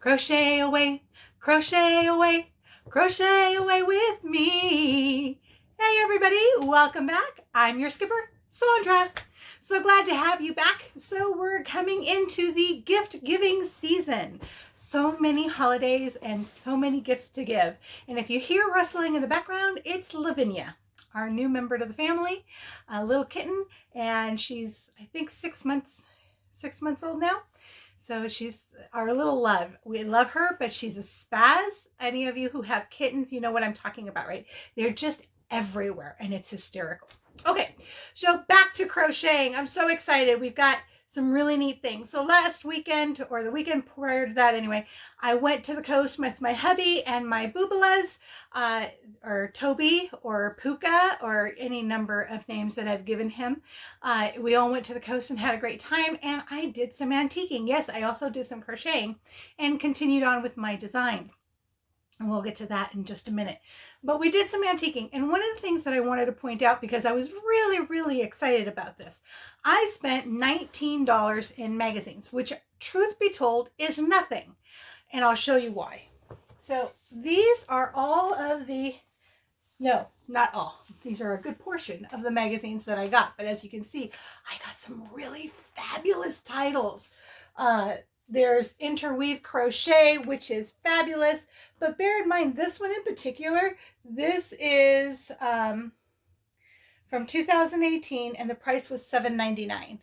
Crochet away, crochet away, crochet away with me. Hey everybody, welcome back. I'm your skipper, Sandra. So glad to have you back. So we're coming into the gift giving season. So many holidays and so many gifts to give. And if you hear rustling in the background, it's Lavinia, our new member to the family, a little kitten, and she's, I think, 6 months old now. So she's our little love. We love her, but she's a spaz. Any of you who have kittens, you know what I'm talking about, right? They're just everywhere and it's hysterical. Okay, so back to crocheting. I'm so excited. We've got some really neat things. So last weekend, or the weekend prior to that anyway, I went to the coast with my hubby and my boobalas, or Toby, or Puka, or any number of names that I've given him. We all went to the coast and had a great time, and I did some antiquing. Yes, I also did some crocheting and continued on with my design. And we'll get to that in just a minute. But we did some antiquing. And one of the things that I wanted to point out, because I was really, really excited about this, I spent $19 in magazines, which, truth be told, is nothing. And I'll show you why. So these are all of the, no, not all. These are a good portion of the magazines that I got. But as you can see, I got some really fabulous titles. There's Interweave Crochet, which is fabulous, but bear in mind this one in particular, this is from 2018 and the price was $7.99.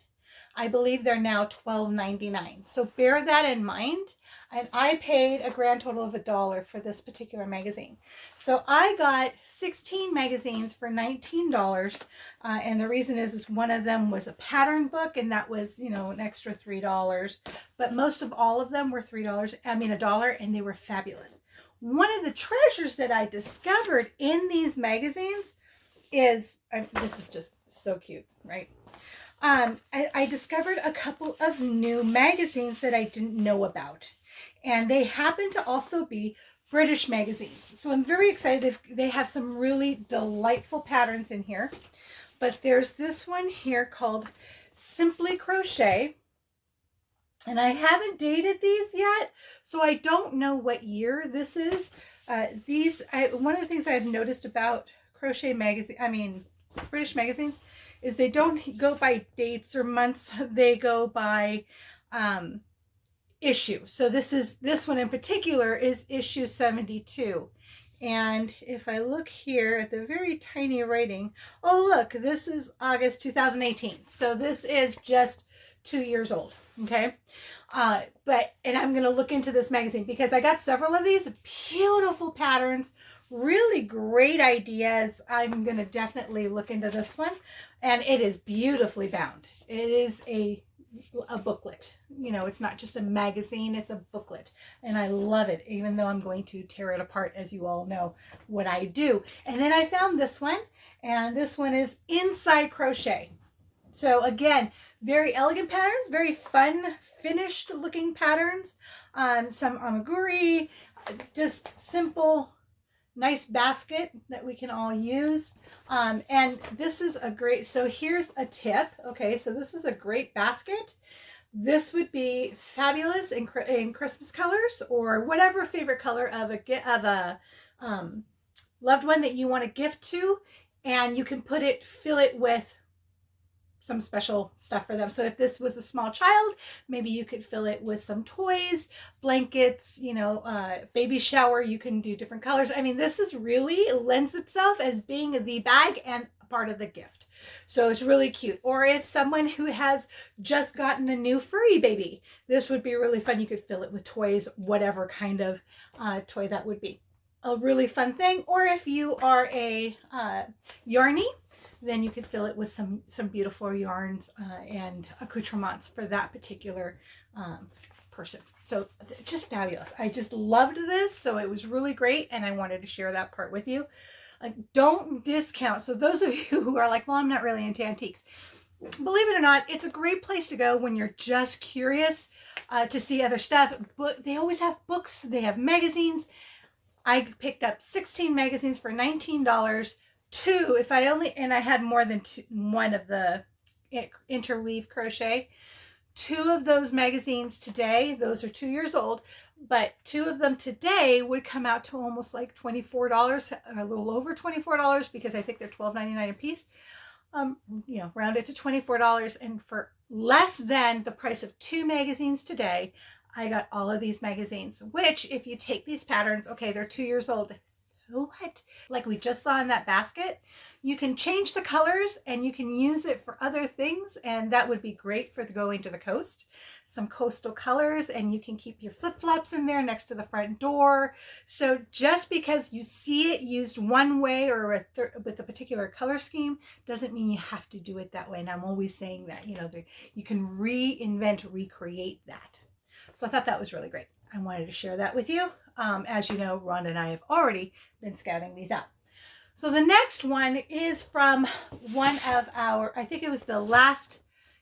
I believe they're now $12.99. So bear that in mind. And I paid a grand total of $1 for this particular magazine. So I got 16 magazines for $19. And the reason is one of them was a pattern book, and that was, you know, an extra $3. But most of all of them were $1, and they were fabulous. One of the treasures that I discovered in these magazines is, this is just so cute, right? I discovered a couple of new magazines that I didn't know about, and they happen to also be British magazines. So I'm very excited. They have some really delightful patterns in here, but there's this one here called Simply Crochet, and I haven't dated these yet, so I don't know what year this is. One of the things I've noticed about British magazines, is they don't go by dates or months, they go by issue. So this one in particular is issue 72. And if I look here at the very tiny writing, oh look, this is August 2018. So this is just 2 years old, okay? And I'm gonna look into this magazine because I got several of these beautiful patterns, really great ideas. I'm gonna definitely look into this one, and it is beautifully bound. It is a booklet. You know, it's not just a magazine, it's a booklet, and I love it, even though I'm going to tear it apart, as you all know what I do. And then I found this one, and this one is Inside Crochet. So again, very elegant patterns, very fun, finished looking patterns. Some amigurumi, just simple, nice basket that we can all use. And this is a great, so here's a tip. Okay, so this is a great basket. This would be fabulous in Christmas colors, or whatever favorite color of a loved one that you want to gift to, and you can fill it with some special stuff for them. So if this was a small child, maybe you could fill it with some toys, blankets, you know, baby shower, you can do different colors. I mean, this is really lends itself as being the bag and part of the gift. So it's really cute. Or if someone who has just gotten a new furry baby, this would be really fun. You could fill it with toys, whatever kind of toy that would be. A really fun thing. Or if you are a yarny, then you could fill it with some beautiful yarns and accoutrements for that particular person. So just fabulous. I just loved this. So it was really great, and I wanted to share that part with you. Don't discount. So those of you who are like, well, I'm not really into antiques, believe it or not, it's a great place to go when you're just curious to see other stuff. But they always have books. They have magazines. I picked up 16 magazines for $19. I had more than one of the Interweave Crochet. 2 of those magazines today, those are 2 years old, but 2 of them today would come out to almost like $24, a little over $24, because I think they're $12.99 a piece. You know, round it to $24, and for less than the price of 2 magazines today, I got all of these magazines, which if you take these patterns, okay, they're 2 years old. So what? Like we just saw in that basket, you can change the colors and you can use it for other things. And that would be great for going to the coast, some coastal colors, and you can keep your flip-flops in there next to the front door. So just because you see it used one way or with a particular color scheme doesn't mean you have to do it that way. And I'm always saying that, you know, you can reinvent, recreate that. So I thought that was really great. I wanted to share that with you. As you know, Rhonda and I have already been scouting these out. So the next one is from one of our, I think it was the last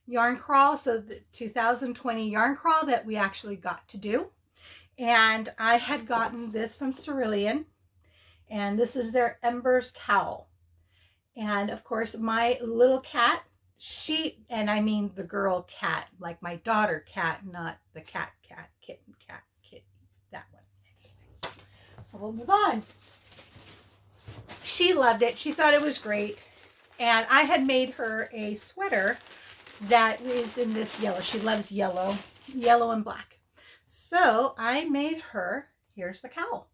yarn crawl, so the 2020 yarn crawl that we actually got to do. And I had gotten this from Cerulean, and this is their Embers cowl. And of course, my little cat, and I mean the girl cat, like my daughter cat, not the cat, kitten, that one. So we'll move on. She loved it. She thought it was great. And I had made her a sweater that is in this yellow. She loves yellow and black. So I made her, here's the cowl.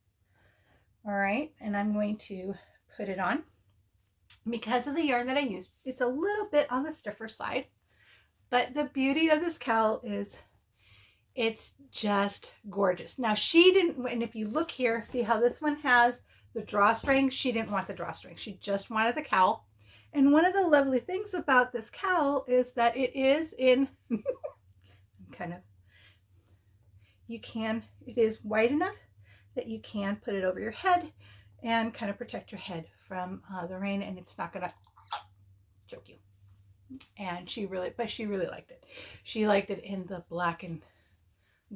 All right. And I'm going to put it on. Because of the yarn that I used, it's a little bit on the stiffer side. But the beauty of this cowl is it's just gorgeous. Now she didn't, and if you look here, see how this one has the drawstring? She didn't want the drawstring. She just wanted the cowl. And one of the lovely things about this cowl is that it is in, it is wide enough that you can put it over your head and kind of protect your head from the rain, and it's not gonna choke you. And she really liked it. She liked it in the black and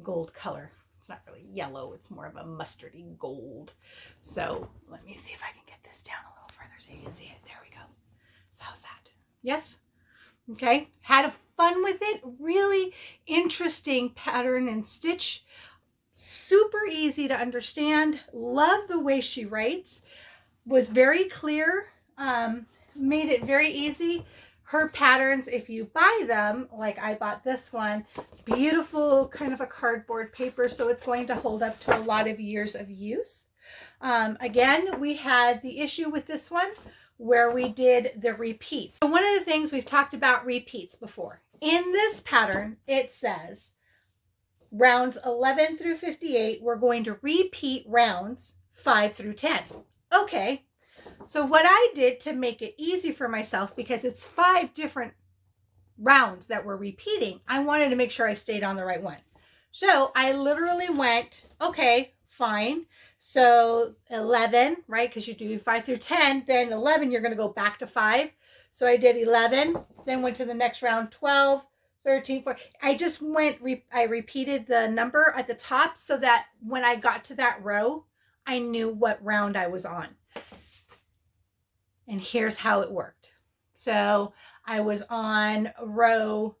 gold color. It's not really yellow, it's more of a mustardy gold. So let me see if I can get this down a little further so you can see it. There we go. So how's that? Yes? Okay. Had fun with it. Really interesting pattern and stitch. Super easy to understand. Love the way she writes. Was very clear. Made it very easy. Her patterns, if you buy them, like I bought this one, beautiful kind of a cardboard paper, so it's going to hold up to a lot of years of use. Again, we had the issue with this one where we did the repeats. So one of the things we've talked about repeats before. In this pattern, it says rounds 11 through 58, we're going to repeat rounds 5 through 10. Okay. So what I did to make it easy for myself, because it's 5 different rounds that we're repeating, I wanted to make sure I stayed on the right one. So I literally went, okay, fine. So 11, right? Because you do 5 through 10, then 11, you're going to go back to 5. So I did 11, then went to the next round, 12, 13, 14. I just went, I repeated the number at the top so that when I got to that row, I knew what round I was on. And here's how it worked. So I was on row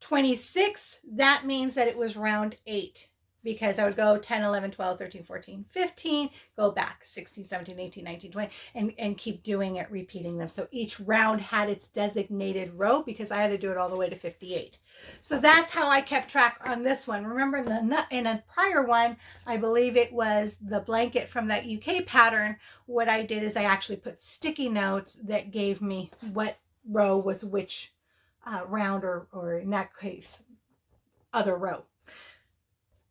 26. That means that it was round 8, because I would go 10, 11, 12, 13, 14, 15, go back 16, 17, 18, 19, 20, and keep doing it, repeating them. So each round had its designated row because I had to do it all the way to 58. So that's how I kept track on this one. Remember in a prior one, I believe it was the blanket from that UK pattern. What I did is I actually put sticky notes that gave me what row was which round, or in that case, other row.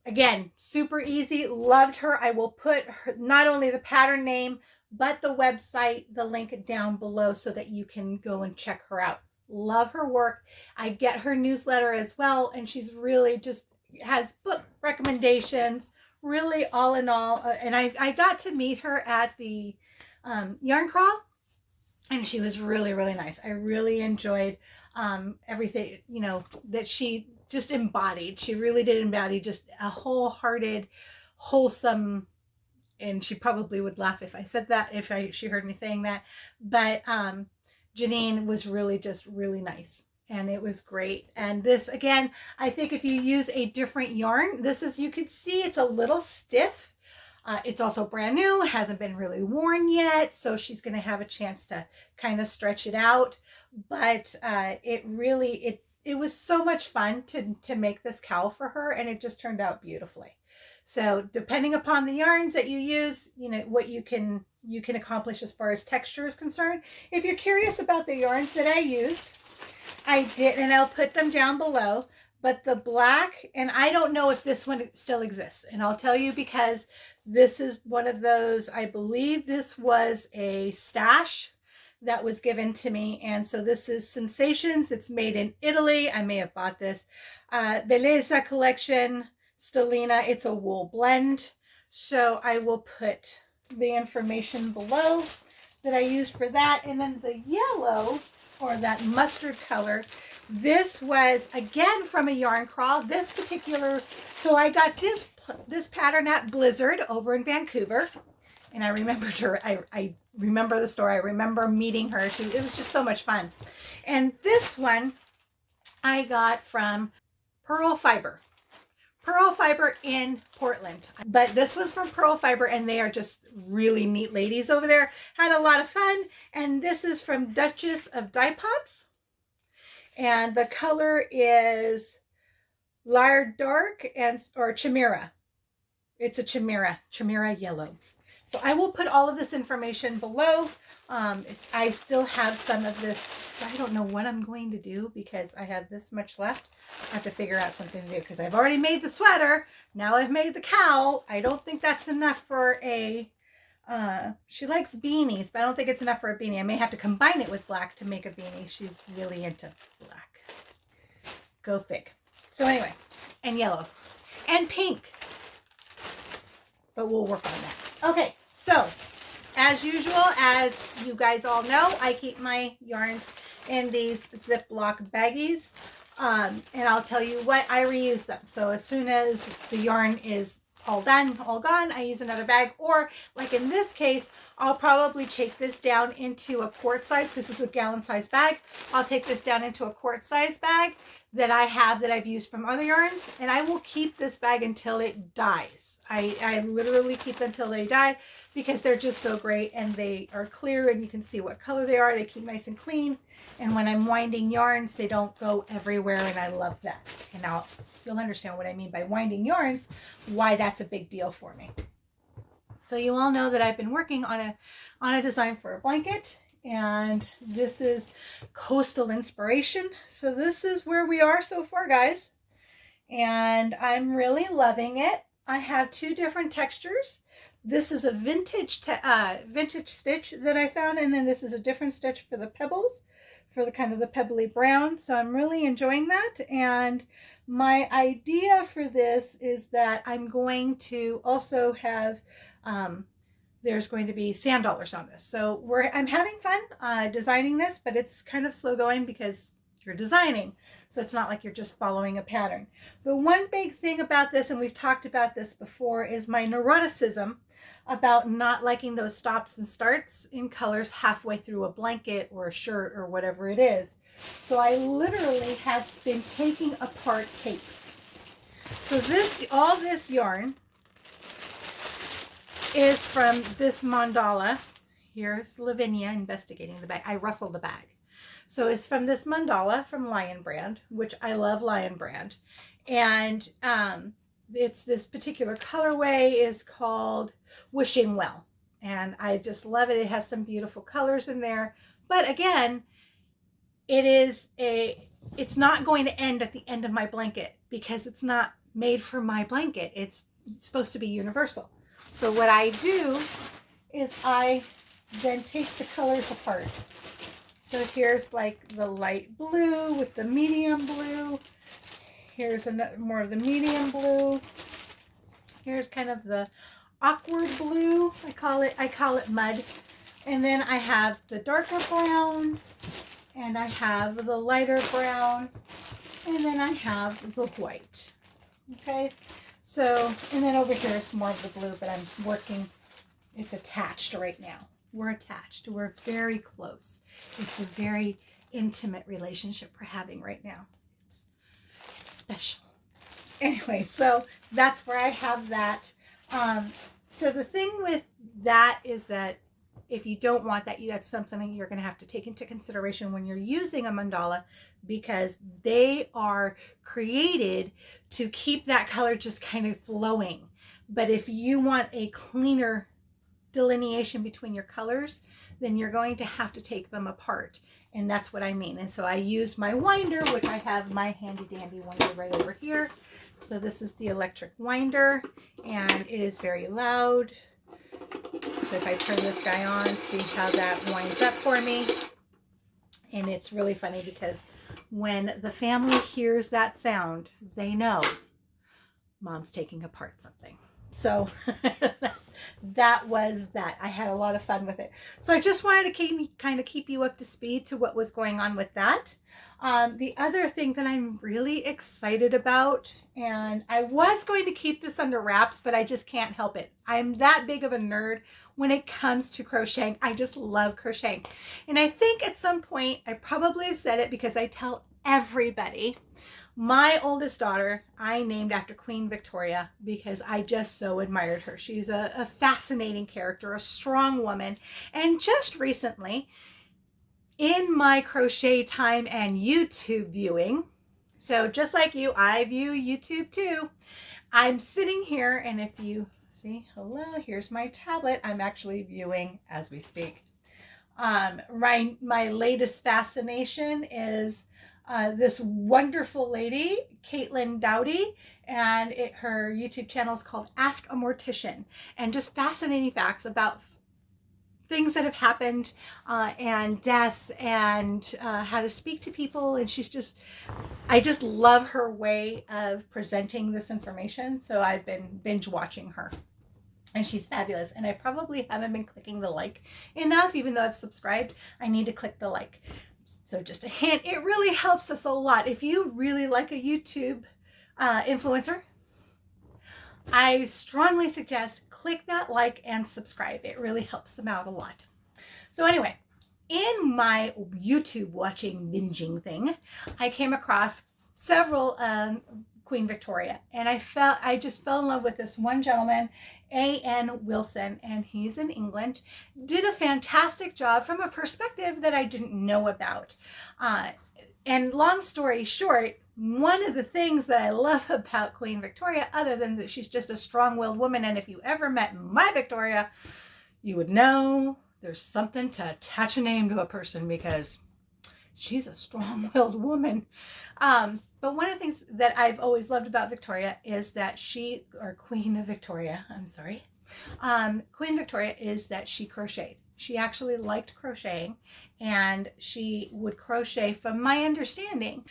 Again, super easy. Loved her. I will put her, not only the pattern name, but the website, the link down below so that you can go and check her out. Love her work. I get her newsletter as well, and she's really just has book recommendations, really all in all. And I got to meet her at the yarn crawl, and she was really, really nice. I really enjoyed everything, you know, that she just embodied. She really did embody just a wholehearted, wholesome, and she probably would laugh if I said that, if she heard me saying that. But Janine was really just really nice. and it was great. And this, again, I think if you use a different yarn, this is, you can see it's a little stiff. It's also brand new, hasn't been really worn yet, so she's going to have a chance to kind of stretch it out. But it was so much fun to make this cowl for her, and it just turned out beautifully. So depending upon the yarns that you use, you know, what you can accomplish as far as texture is concerned. If you're curious about the yarns that I used, I did, and I'll put them down below. But the black, and I don't know if this one still exists, and I'll tell you because this is one of those, I believe this was a stash that was given to me. And so this is Sensations. It's made in Italy. I may have bought this. Bellezza collection, Stellina. It's a wool blend. So I will put the information below that I used for that. And then the yellow, or that mustard color, this was again from a yarn crawl. This particular, so I got this pattern at Blizzard over in Vancouver, and I remembered her. I remember the store. I remember meeting her. It was just so much fun. And this one I got from Pearl Fiber in Portland. But this was from Pearl Fiber, and they are just really neat ladies over there. Had a lot of fun. And this is from Duchess of Dyepots. And the color is Layered Dark or Chimera. It's a Chimera yellow. So I will put all of this information below. I still have some of this, so I don't know what I'm going to do because I have this much left. I have to figure out something to do because I've already made the sweater. Now I've made the cowl. I don't think that's enough for a, she likes beanies, but I don't think it's enough for a beanie. I may have to combine it with black to make a beanie. She's really into black. Go fig. So anyway, and yellow and pink. But we'll work on that. Okay, so as usual, as you guys all know, I keep my yarns in these Ziploc baggies. And I'll tell you what, I reuse them. So as soon as the yarn is all done, all gone, I use another bag. Or like in this case, I'll probably take this down into a quart size, because this is a gallon size bag. I'll take this down into a quart size bag that I have that I've used from other yarns, and I will keep this bag until it dies. I literally keep them until they die because they're just so great, and they are clear and you can see what color they are. They keep nice and clean, and when I'm winding yarns, they don't go everywhere, and I love that. And now you'll understand what I mean by winding yarns, why that's a big deal for me. So you all know that I've been working on a design for a blanket, and this is Coastal Inspiration. So this is where we are so far, guys, and I'm really loving it. I have two different textures. This is a vintage stitch that I found, and then this is a different stitch for the pebbles, for the kind of the pebbly brown. So I'm really enjoying that. And my idea for this is that I'm going to also have there's going to be sand dollars on this. So I'm having fun designing this, but it's kind of slow going because you're designing. So it's not like you're just following a pattern. The one big thing about this, and we've talked about this before, is my neuroticism about not liking those stops and starts in colors halfway through a blanket or a shirt or whatever it is. So I literally have been taking apart capes. So all this yarn is from this mandala. Here's Lavinia investigating the bag. I rustled the bag. So it's from this mandala from Lion Brand, which I love Lion Brand. And it's this particular colorway is called Wishing Well. And I just love it. It has some beautiful colors in there. But again, it's not going to end at the end of my blanket because it's not made for my blanket. It's supposed to be universal. So what I do is I then take the colors apart. So here's like the light blue with the medium blue. Here's more of the medium blue. Here's kind of the awkward blue. I call it mud. And then I have the darker brown, and I have the lighter brown, and then I have the white. Okay. So, and then over here is more of the blue, but I'm working, it's attached right now. We're attached. We're very close. It's a very intimate relationship we're having right now. It's special. Anyway, so that's where I have that. So the thing with that is that if you don't want that, that's something you're going to have to take into consideration when you're using a mandala, because they are created to keep that color just kind of flowing. But if you want a cleaner delineation between your colors, then you're going to have to take them apart. And that's what I mean. And so I use my winder, which I have my handy dandy winder right over here. So this is the electric winder, and it is very loud. So if I turn this guy on, see how that winds up for me. And it's really funny because when the family hears that sound, they know Mom's taking apart something. So that was that. I had a lot of fun with it. So I just wanted to kind of keep you up to speed to what was going on with that. The other thing that I'm really excited about, and I was going to keep this under wraps, but I just can't help it. I'm that big of a nerd when it comes to crocheting. I just love crocheting. And I think at some point, I probably have said it because I tell everybody, my oldest daughter, I named after Queen Victoria because I just so admired her. She's a fascinating character, a strong woman. And just recently, in my crochet time and YouTube viewing, so just like you, I view YouTube too. I'm sitting here, and if you see, hello, here's my tablet. I'm actually viewing as we speak. My latest fascination is this wonderful lady, Caitlin Dowdy, and her YouTube channel is called Ask a Mortician, and just fascinating facts about things that have happened and death and how to speak to people. And I just love her way of presenting this information. So I've been binge watching her. And she's fabulous. And I probably haven't been clicking the like enough, even though I've subscribed. I need to click the like. So just a hint, it really helps us a lot. If you really like a YouTube influencer, I strongly suggest click that like and subscribe. It really helps them out a lot. So anyway, in my YouTube watching binging thing, I came across several Queen Victoria, and I just fell in love with this one gentleman, A.N. Wilson, and he's in England. Did a fantastic job from a perspective that I didn't know about. And long story short, one of the things that I love about Queen Victoria, other than that she's just a strong-willed woman, and if you ever met my Victoria, you would know there's something to attach a name to a person because she's a strong-willed woman. But one of the things that I've always loved about Victoria is that Queen Victoria, is that she crocheted. She actually liked crocheting, and she would crochet, from my understanding.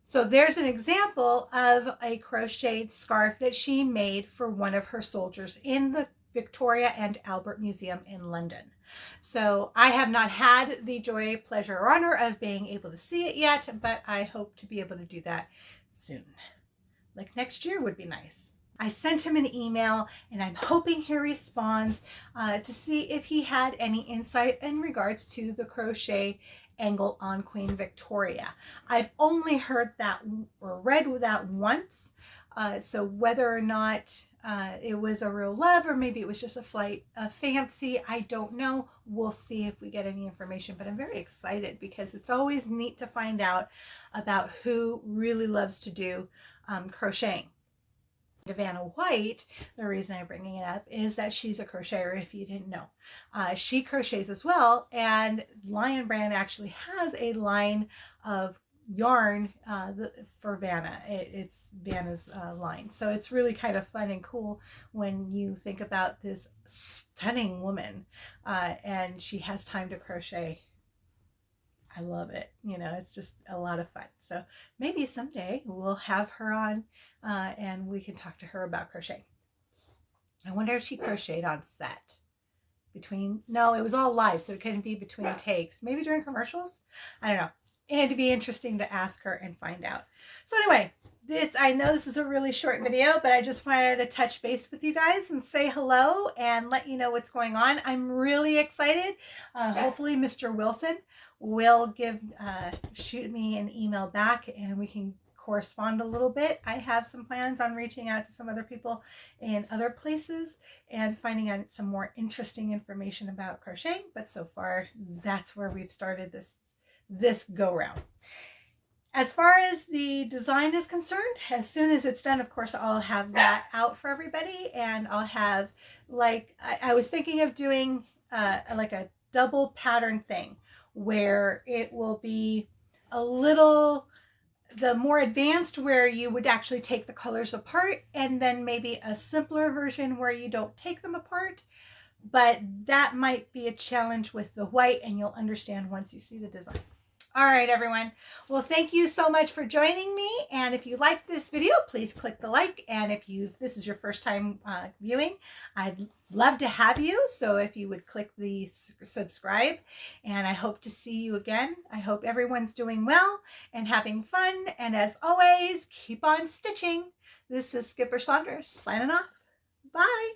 So there's an example of a crocheted scarf that she made for one of her soldiers in the Victoria and Albert Museum in London. So I have not had the joy, pleasure, or honor of being able to see it yet, but I hope to be able to do that soon. Like next year would be nice. I sent him an email, and I'm hoping he responds to see if he had any insight in regards to the crochet angle on Queen Victoria. I've only heard that or read that once, so whether or not it was a real love or maybe it was just a fancy, I don't know. We'll see if we get any information, but I'm very excited because it's always neat to find out about who really loves to do crocheting. Vanna White, the reason I'm bringing it up is that she's a crocheter, if you didn't know. She crochets as well, and Lion Brand actually has a line of yarn for Vanna. It's Vanna's line. So it's really kind of fun and cool when you think about this stunning woman and she has time to crochet. I love it. It's just a lot of fun. So maybe someday we'll have her on and we can talk to her about crochet. I wonder if she crocheted on set. No, it was all live, so it couldn't be between takes. Maybe during commercials? I don't know. It'd be interesting to ask her and find out. So anyway, I know this is a really short video, but I just wanted to touch base with you guys and say hello and let you know what's going on. I'm really excited. Hopefully Mr. Wilson will shoot me an email back and we can correspond a little bit. I have some plans on reaching out to some other people in other places and finding out some more interesting information about crocheting, but so far that's where we've started this go round. As far as the design is concerned, as soon as it's done, of course, I'll have that out for everybody, and I'll have, like, I was thinking of doing like a double pattern thing where it will be a little, the more advanced where you would actually take the colors apart, and then maybe a simpler version where you don't take them apart. But that might be a challenge with the white, and you'll understand once you see the design. All right, everyone. Well, thank you so much for joining me. And if you liked this video, please click the like. And if this is your first time viewing, I'd love to have you. So if you would click the subscribe, and I hope to see you again. I hope everyone's doing well and having fun. And as always, keep on stitching. This is Skipper Sandra signing off. Bye.